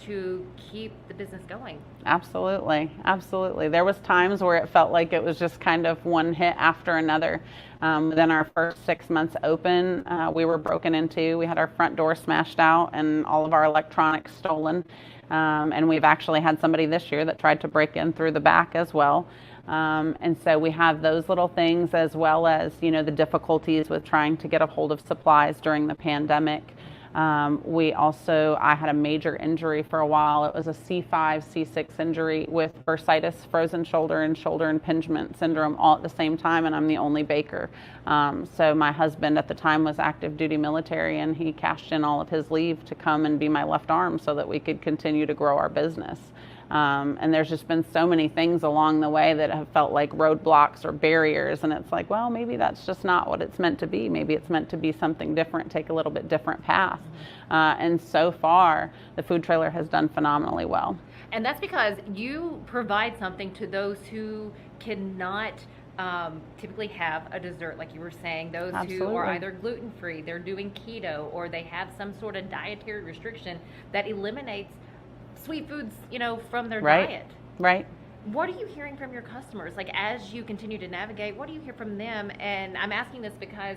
to keep the business going. Absolutely, absolutely. There was times where it felt like it was just kind of one hit after another. Within our first 6 months open, we were broken into. We had our front door smashed out and all of our electronics stolen. And we've actually had somebody this year that tried to break in through the back as well. And so we have those little things, as well as, you know, the difficulties with trying to get a hold of supplies during the pandemic. I had a major injury for a while. It was a C5, C6 injury with bursitis, frozen shoulder, and shoulder impingement syndrome all at the same time, and I'm the only baker. So my husband at the time was active duty military, and he cashed in all of his leave to come and be my left arm so that we could continue to grow our business. And there's just been so many things along the way that have felt like roadblocks or barriers, and it's like, well, maybe that's just not what it's meant to be. Maybe it's meant to be something different, take a little bit different path. And so far, the food trailer has done phenomenally well. And that's because you provide something to those who cannot typically have a dessert, like you were saying, those Absolutely. who are either gluten-free, they're doing keto, or they have some sort of dietary restriction that eliminates sweet foods, you know, from their diet. Right. What are you hearing from your customers? Like, as you continue to navigate, what do you hear from them? And I'm asking this because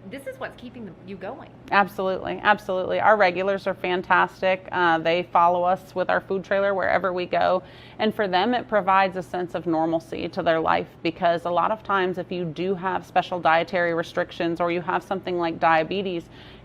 this is what's keeping you going. Absolutely, absolutely. Our regulars are fantastic. They follow us with our food trailer wherever we go. And for them, it provides a sense of normalcy to their life, because a lot of times if you do have special dietary restrictions or you have something like diabetes,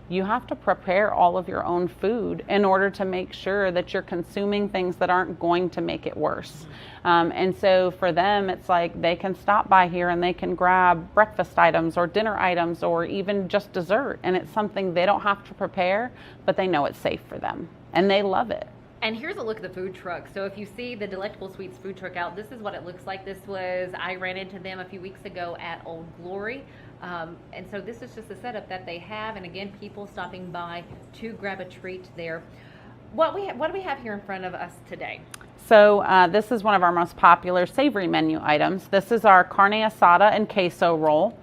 you have to prepare all of your own food in order to make sure that you're consuming things that aren't going to make it worse. And so for them, it's like they can stop by here and they can grab breakfast items or dinner items or even just dessert. And it's something they don't have to prepare, but they know it's safe for them. And they love it. And here's a look at the food truck. So if you see the Delectable Sweets food truck out, this is what it looks like. I ran into them a few weeks ago at Old Glory. And so this is just a setup that they have. And again, people stopping by to grab a treat there. What do we have here in front of us today? So this is one of our most popular savory menu items. This is our carne asada and queso roll.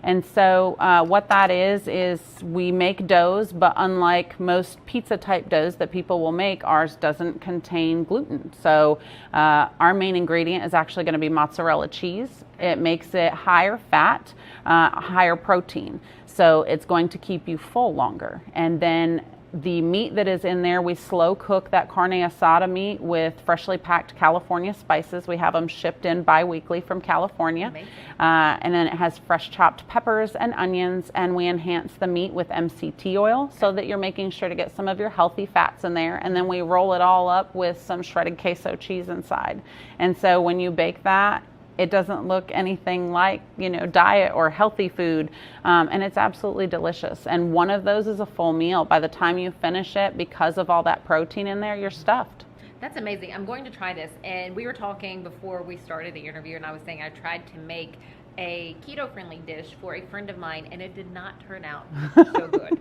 And so what that is we make doughs, but unlike most pizza type doughs that people will make, ours doesn't contain gluten. So our main ingredient is actually going to be mozzarella cheese. It makes it higher fat, higher protein. So it's going to keep you full longer. And then the meat that is in there, we slow cook that carne asada meat with freshly packed California spices. We have them shipped in bi-weekly from California. And then it has fresh chopped peppers and onions, and we enhance the meat with MCT oil so that you're making sure to get some of your healthy fats in there. And then we roll it all up with some shredded queso cheese inside. And so when you bake that, it doesn't look anything like, you know, diet or healthy food, and it's absolutely delicious. And one of those is a full meal. By the time you finish it, because of all that protein in there, you're stuffed. That's amazing. I'm going to try this. And we were talking before we started the interview, and I was saying I tried to make a keto-friendly dish for a friend of mine, and it did not turn out so good.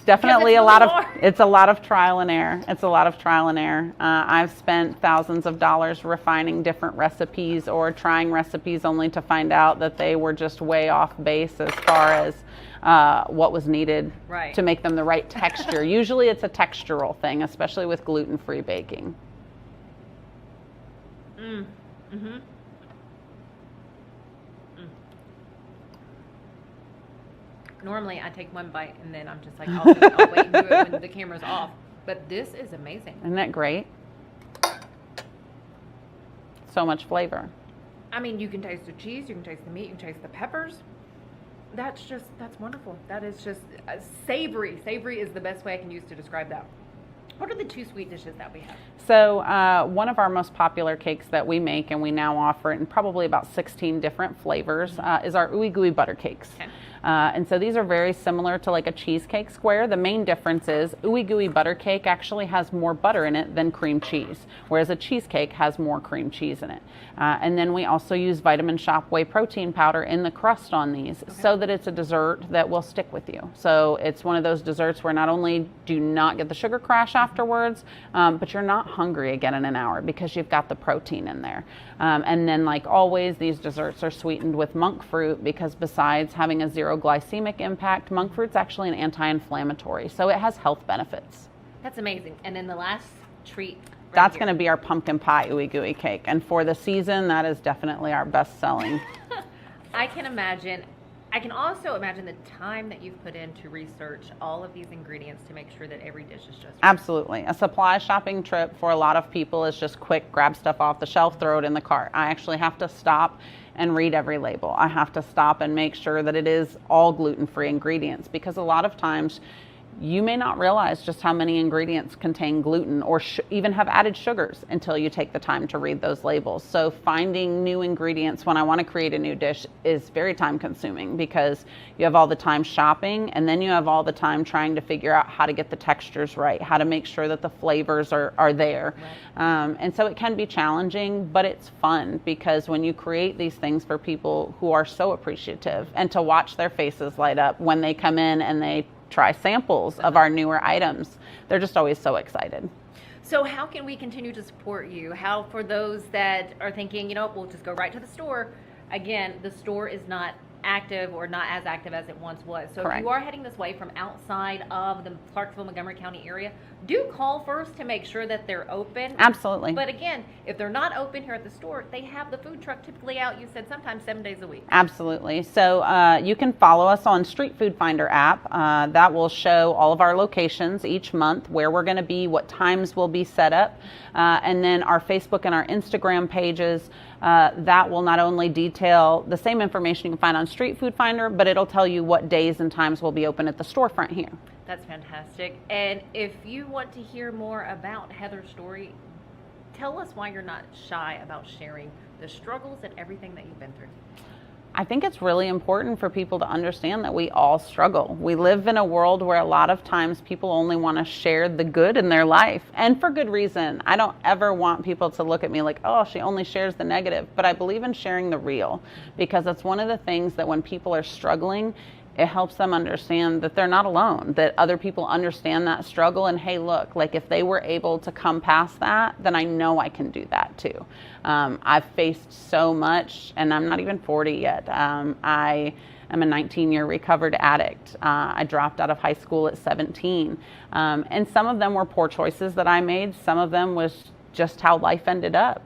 Definitely it's a lot really of, hard. it's a lot of trial and error. It's a lot of trial and error. I've spent thousands of dollars refining different recipes or trying recipes only to find out that they were just way off base as far as what was needed Right. to make them the right texture. Usually it's a textural thing, especially with gluten-free baking. Mm-hmm. Normally I take one bite and then I'm just like, I'll wait and do it when the camera's off. But this is amazing. Isn't that great? So much flavor. I mean, you can taste the cheese, you can taste the meat, you can taste the peppers. That's wonderful. That is just savory. Savory is the best way I can use to describe that. What are the two sweet dishes that we have? So one of our most popular cakes that we make, and we now offer it in probably about 16 different flavors, is our Ooey Gooey butter cakes. Okay. And so these are very similar to like a cheesecake square. The main difference is Ooey Gooey butter cake actually has more butter in it than cream cheese, whereas a cheesecake has more cream cheese in it. And then we also use Vitamin Shop whey protein powder in the crust on these so that it's a dessert that will stick with you. So it's one of those desserts where not only do you not get the sugar crash afterwards, but you're not hungry again in an hour because you've got the protein in there. And then like always, these desserts are sweetened with monk fruit because besides having a zero glycemic impact, monk fruit's actually an anti-inflammatory, so it has health benefits. That's amazing. And then the last treat. That's going to be our pumpkin pie Ooey Gooey cake, and for the season, that is definitely our best selling. I can also imagine the time that you've put in to research all of these ingredients to make sure that every dish is just right. Absolutely. A supply shopping trip for a lot of people is just quick, grab stuff off the shelf, throw it in the cart. I actually have to stop and read every label. I have to stop and make sure that it is all gluten-free ingredients, because a lot of times you may not realize just how many ingredients contain gluten or even have added sugars until you take the time to read those labels. So finding new ingredients when I want to create a new dish is very time consuming, because you have all the time shopping and then you have all the time trying to figure out how to get the textures right, how to make sure that the flavors are there. Right. And so it can be challenging, but it's fun, because when you create these things for people who are so appreciative, and to watch their faces light up when they come in and they try samples of our newer items, they're just always so excited. So how can we continue to support you? How, for those that are thinking, we'll just go right to the store. Again, the store is not active or not as active as it once was. So Correct. If you are heading this way from outside of the Clarksville, Montgomery County area, do call first to make sure that they're open. Absolutely. But again, if they're not open here at the store, they have the food truck typically out, you said sometimes 7 days a week. Absolutely. So you can follow us on Street Food Finder app. That will show all of our locations each month, where we're going to be, what times will be set up. And then our Facebook and our Instagram pages, that will not only detail the same information you can find on Street Food Finder, but it'll tell you what days and times will be open at the storefront here. That's fantastic. And if you want to hear more about Heather's story, tell us why you're not shy about sharing the struggles and everything that you've been through. I think it's really important for people to understand that we all struggle. We live in a world where a lot of times people only want to share the good in their life, and for good reason. I don't ever want people to look at me like, oh, she only shares the negative, but I believe in sharing the real, because that's one of the things that when people are struggling, it helps them understand that they're not alone, that other people understand that struggle, and hey, look, like if they were able to come past that, then I know I can do that too. I've faced so much, and I'm not even 40 yet. I am a 19-year recovered addict. I dropped out of high school at 17. And some of them were poor choices that I made. Some of them was just how life ended up.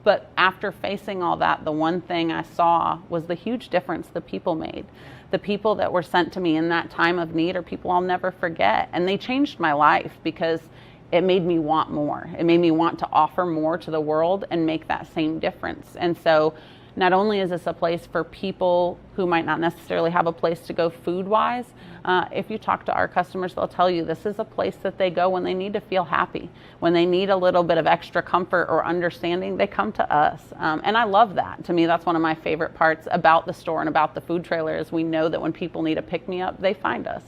But after facing all that, the one thing I saw was the huge difference the people made. The people that were sent to me in that time of need are people I'll never forget. And they changed my life because it made me want more. It made me want to offer more to the world and make that same difference. And so not only is this a place for people who might not necessarily have a place to go food-wise, if you talk to our customers, they'll tell you this is a place that they go when they need to feel happy. When they need a little bit of extra comfort or understanding, they come to us. And I love that. To me, that's one of my favorite parts about the store and about the food trailer is we know that when people need a pick-me-up, they find us.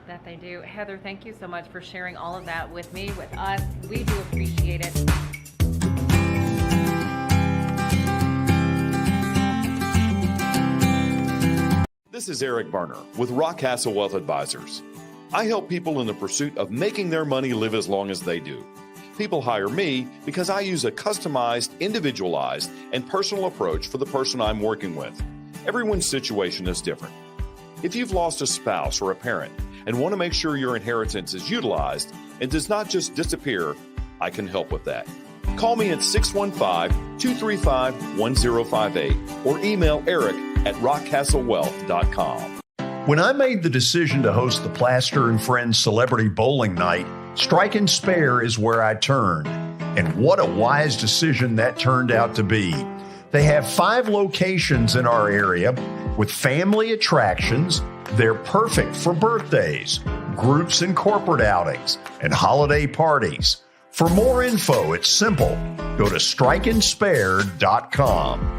That they do. Heather, thank you so much for sharing all of that with me, with us. We do appreciate it. This is Eric Berner with Rockcastle Wealth Advisors. I help people in the pursuit of making their money live as long as they do. People hire me because I use a customized, individualized, and personal approach for the person I'm working with. Everyone's situation is different. If you've lost a spouse or a parent and want to make sure your inheritance is utilized and does not just disappear, I can help with that. Call me at 615-235-1058 or email eric@rockcastlewealth.com. When I made the decision to host the Plaster and Friends Celebrity Bowling Night, Strike and Spare is where I turned. And what a wise decision that turned out to be. They have 5 locations in our area with family attractions. They're perfect for birthdays, groups and corporate outings, and holiday parties. For more info, it's simple. Go to strikeandspare.com.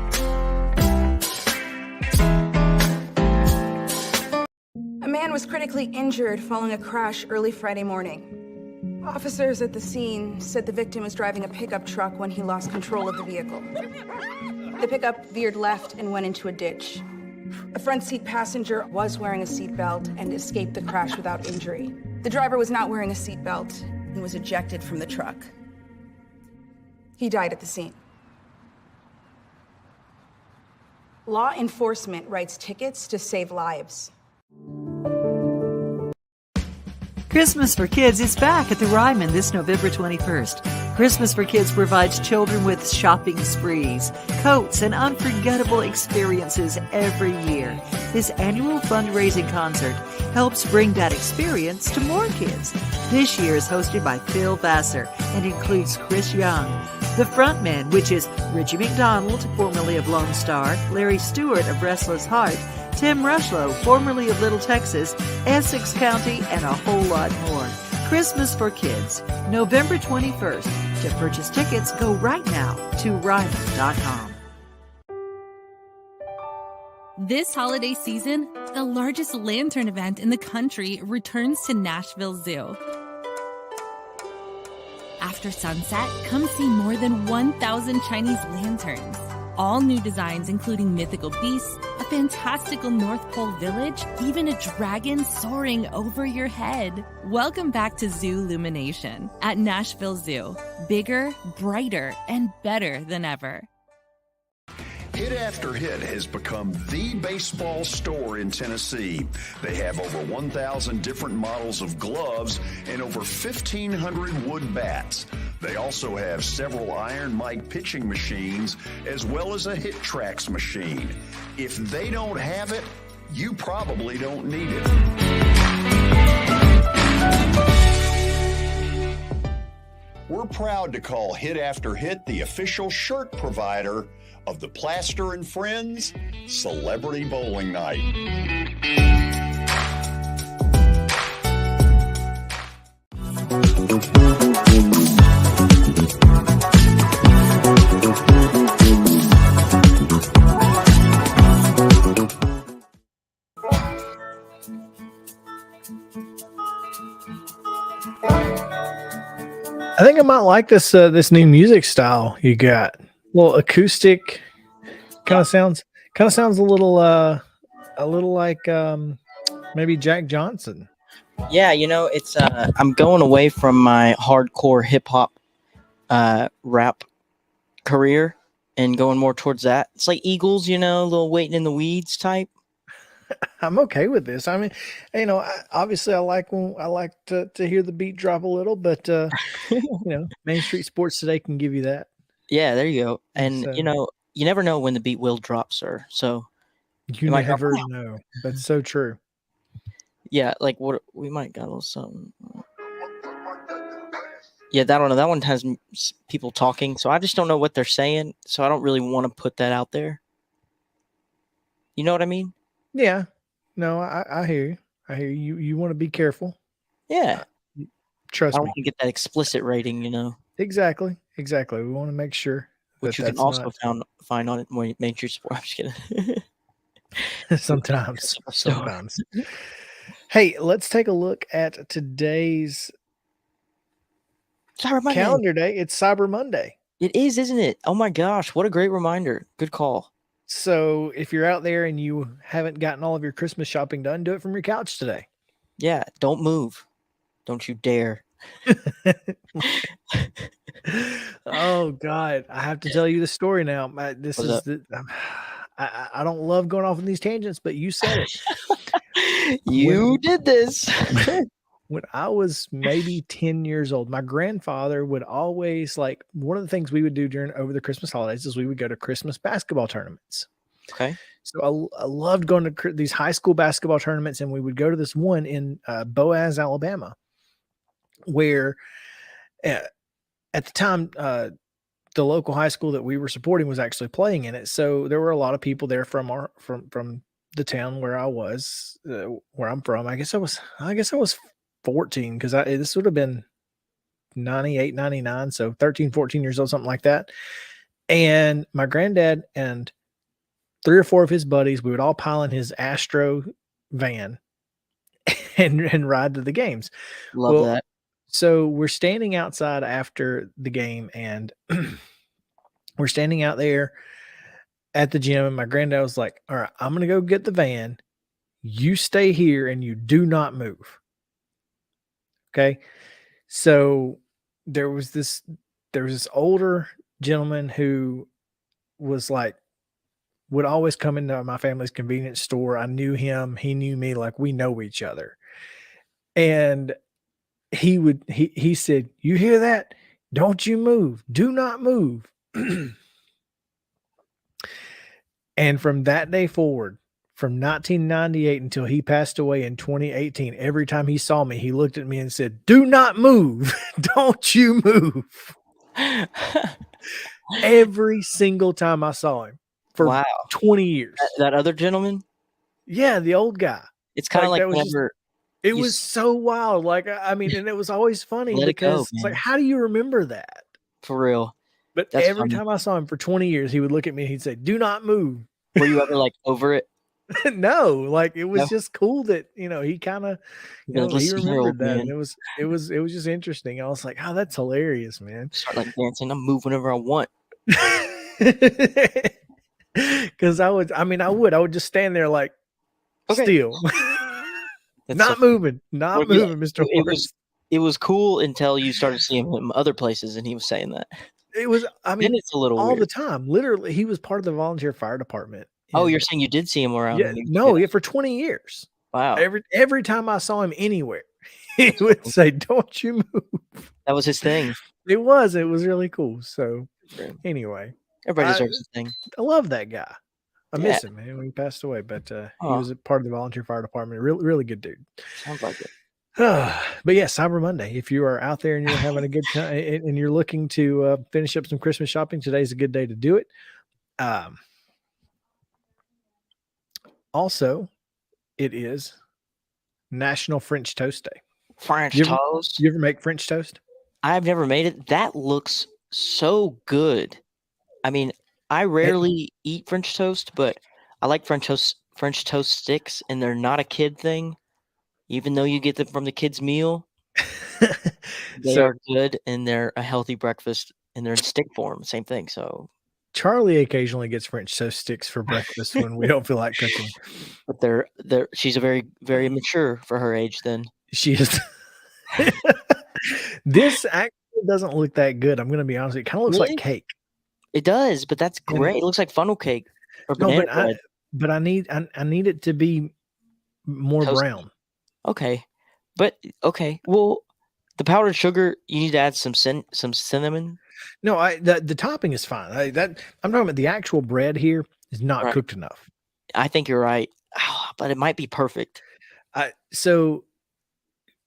A man was critically injured following a crash early Friday morning. Officers at the scene said the victim was driving a pickup truck when he lost control of the vehicle. The pickup veered left and went into a ditch. A front seat passenger was wearing a seatbelt and escaped the crash without injury. The driver was not wearing a seatbelt and was ejected from the truck. He died at the scene. Law enforcement writes tickets to save lives. Christmas for Kids is back at the Ryman this November 21st. Christmas for Kids provides children with shopping sprees, coats, and unforgettable experiences every year. This annual fundraising concert helps bring that experience to more kids. This year is hosted by Phil Vassar and includes Chris Young. The frontmen, which is Richie McDonald, formerly of Lone Star, Larry Stewart of Restless Heart, Tim Rushlow, formerly of Little Texas, Essex County, and a whole lot more. Christmas for Kids, November 21st. To purchase tickets, go right now to Ryman.com. This holiday season, the largest lantern event in the country returns to Nashville Zoo. After sunset, come see more than 1,000 Chinese lanterns. All new designs including mythical beasts, a fantastical North Pole village, even a dragon soaring over your head. Welcome back to Zoo Illumination at Nashville Zoo. Bigger, brighter, and better than ever. Hit After Hit has become the baseball store in Tennessee. They have over 1,000 different models of gloves and over 1,500 wood bats. They also have several Iron Mike pitching machines as well as a Hit Tracks machine. If they don't have it, you probably don't need it. We're proud to call Hit After Hit the official shirt provider of the Plaster and Friends Celebrity Bowling Night. I think I might like this this new music style you got. A little acoustic, kind of sounds a little like maybe Jack Johnson. Yeah, you know, it's I'm going away from my hardcore hip hop rap career and going more towards that. It's like Eagles, you know, a little waiting in the weeds type. I'm okay with this. I mean, you know, obviously I like to hear the beat drop a little, but you know, Main Street Sports Today can give you that. Yeah, there you go. And So- you know, you never know when the beat will drop, sir. So You might go, never know. That's so true. yeah, like what we might got a little something. Yeah, that one. That one has people talking, so I just don't know what they're saying. So I don't really want to put that out there. You know what I mean? Yeah. No, I hear you. I hear you. You want to be careful. Yeah. Trust I me. want to get that explicit rating, you know, Exactly. We want to make sure which that you can that's also not- find on it when Main Street Sport. I'm just kidding. sometimes. Hey, let's take a look at today's Cyber Monday. calendar day. It's Cyber Monday. It is, isn't it? Oh my gosh, what a great reminder. Good call. So if you're out there and you haven't gotten all of your Christmas shopping done, do it from your couch today. Yeah, don't move. Don't you dare. Oh God, I have to tell you the story now. This What's is up? I don't love going off on these tangents, but you said it. You did this. When I was maybe 10 years old, my grandfather would always like one of the things we would do over the Christmas holidays is we would go to Christmas basketball tournaments. Okay. So I loved going to these high school basketball tournaments, and we would go to this one in Boaz, Alabama, where at the time the local high school that we were supporting was actually playing in it. So there were a lot of people there from the town where I was, where I'm from. I guess I was 14 because this would have been 98, 99. So 13, 14 years old, something like that. And my granddad and 3 or 4 of his buddies, we would all pile in his Astro van and ride to the games. Love that. So we're standing outside after the game, and we're standing out there at the gym, and my granddad was like, all right, I'm going to go get the van. You stay here and you do not move. Okay. So there was this older gentleman who was like, would always come into my family's convenience store. I knew him. He knew me. Like, we know each other. And he said, you hear that? Don't you move. Do not move. And from that day forward, from 1998 until he passed away in 2018, every time he saw me, he looked at me and said, do not move. Don't you move. Every single time I saw him for 20 years. That other gentleman? Yeah, the old guy. It's kind of like that was whenever it was so wild. Like, I mean, and it was always funny Let it go, because it's like, man. how do you remember that? For real. But That's every funny. time I saw him for 20 years, he would look at me and he'd say, do not move. Were you ever like over it? No, like it was No? just cool that, he kind of, You're like, he "Listen here, remembered old that. man." And it was just interesting. I was like, oh, that's hilarious, man. Start like dancing. I'm move whenever I want. Because I would just stand there like still. That's Not so- moving, not Well, yeah, moving, Mr. It Horse. was cool until you started seeing him other places and he was saying that. It was, I Then mean, it's a little all weird. the time. Literally, he was part of the volunteer fire department. Oh, And- you're saying you did see him around? yeah, when you- no, yeah, for 20 years. Wow. Every time I saw him anywhere, he would say, "Don't you move." That was his thing. It was really cool. So anyway, Everybody I- deserves his thing. I love that guy. I miss Yeah. him, man, when he passed away, but he Aw. was a part of the volunteer fire department. Really good dude. Sounds like it. But yeah, Cyber Monday. If you are out there and you're having a good time and you're looking to finish up some Christmas shopping, today's a good day to do it. Also, it is National French Toast Day. French You ever- toast. You ever make French toast? I've never made it. That looks so good. I mean, I rarely eat French toast, but I like French toast sticks, and they're not a kid thing. Even though you get them from the kids' meal, they So- are good and they're a healthy breakfast, and they're in stick form. Same thing. So, Charlie occasionally gets French toast sticks for breakfast when we don't feel like cooking. but they're she's a very mature for her age. Then She is. This actually doesn't look that good. I'm going to be honest. It kind of looks Really? like cake. it does, but that's And- great. It looks like funnel cake or No, banana but bread. I need it to be more Toasty. brown. Okay, but okay. Well, the powdered sugar, you need to add some cinnamon. No, the topping is fine. I'm talking about the actual bread here is not Right. cooked enough. I think you're right, but it might be perfect. So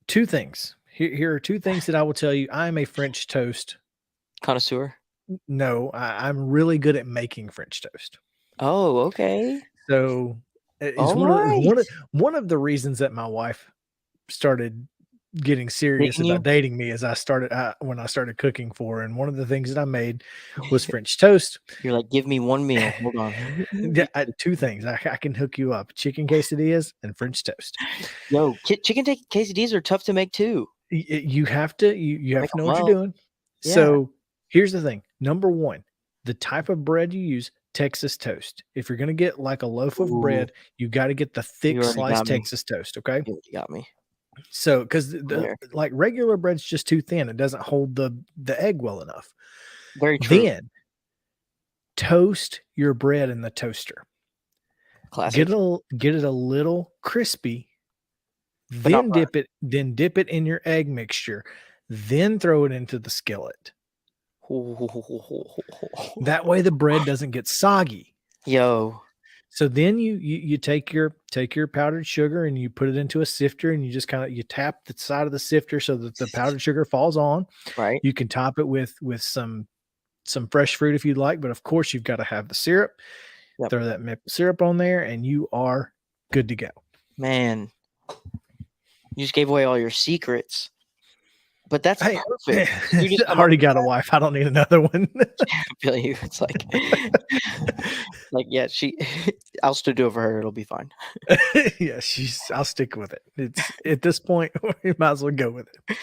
2 things. Here are 2 things that I will tell you. I'm a French toast Connoisseur. No, I'm really good at making French toast. Oh, okay. So it's All one of the reasons that my wife started getting serious Dating you? about dating me is when I started cooking for her, and one of the things that I made was French toast. You're like, give me one meal. Hold on. Yeah, 2 things I can hook you up: chicken quesadillas and French toast. Yo, chicken quesadillas are tough to make too. You have to have Make to know 'em what well. you're doing. Yeah. So here's the thing: number 1, the type of bread you use Texas toast. If you're going to get like a loaf of Ooh. bread, you got to get the thick You already sliced got me. Texas toast. Okay. You got me. So, because There. like regular bread's just too thin, it doesn't hold the egg well enough. Very true. Then toast your bread in the toaster. Classic. Get it a little crispy. But not Then dip it in your egg mixture. Then throw it into the skillet. That way the bread doesn't get soggy. Yo. So then you take your powdered sugar and you put it into a sifter, and you just kind of you tap the side of the sifter so that the powdered sugar falls on. Right. You can top it with some fresh fruit if you'd like, but of course you've got to have the syrup. Yep. Throw that maple syrup on there, and you are good to go. Man, you just gave away all your secrets. But that's perfect. You just I already got a wife. I don't need another one. I feel you. It's like, yeah, I'll still do it for her. It'll be fine. Yeah, I'll stick with it. It's at this point, we might as well go with it.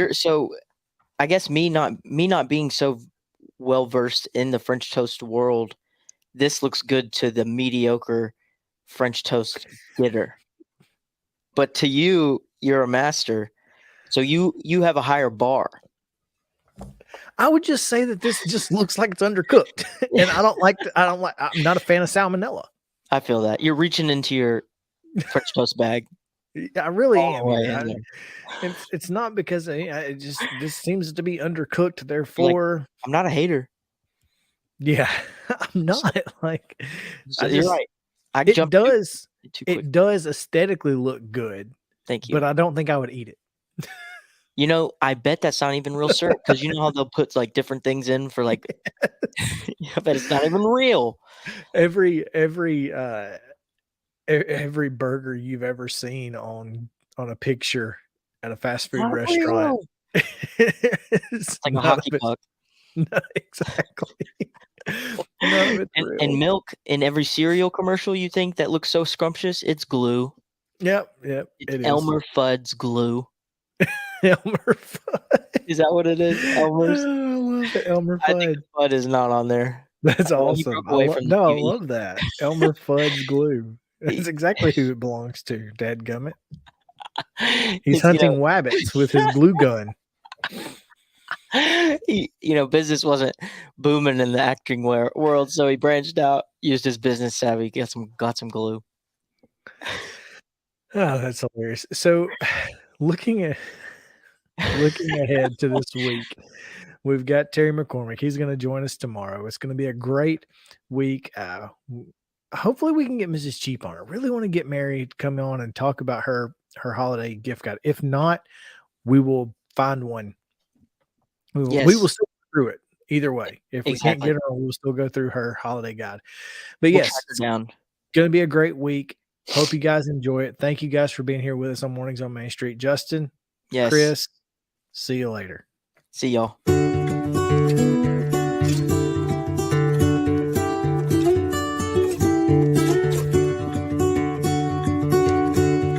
So I guess me not being so well versed in the French toast world, this looks good to the mediocre French toast getter. But to you, you're a master. So you have a higher bar. I would just say that this just looks like it's undercooked, and I'm not a fan of salmonella. I feel that you're reaching into your French toast bag. I really All am. the way man. in there. It's not because this seems to be undercooked. Therefore, I'm not a hater. Yeah, I'm not like. You're right. It does aesthetically look good. Thank you. But I don't think I would eat it. You know, I bet that's not even real syrup, because you know how they'll put like different things in for like. I bet it's not even real. Every burger you've ever seen on a picture at a fast food Not restaurant. It's like a hockey puck. No, exactly. And milk in every cereal commercial you think that looks so scrumptious, it's glue. Yep. It's Elmer Fudd's glue. Elmer Fudd. Is that what it is? Elmer's. Oh, I love it. Elmer Fudd. I think Fudd is not on there. That's awesome. I TV. love that. Elmer Fudd's glue. That's exactly who it belongs to. Dadgummit. He's hunting wabbits with his glue gun. Business wasn't booming in the acting world, so he branched out, used his business savvy, got some glue. Oh, that's hilarious. So, looking ahead to this week, we've got Terry McCormick. He's going to join us tomorrow. It's going to be a great week. Hopefully, we can get Mrs. Cheap on. I really want to get Mary to come on and talk about her holiday gift guide. If not, we will find one. We will still go through it either way. If we can't get her, we'll still go through her holiday guide. But yes, it's going to be a great week. Hope you guys enjoy it. Thank you guys for being here with us on Mornings on Main Street. Justin, yes. Chris, see you later. See y'all.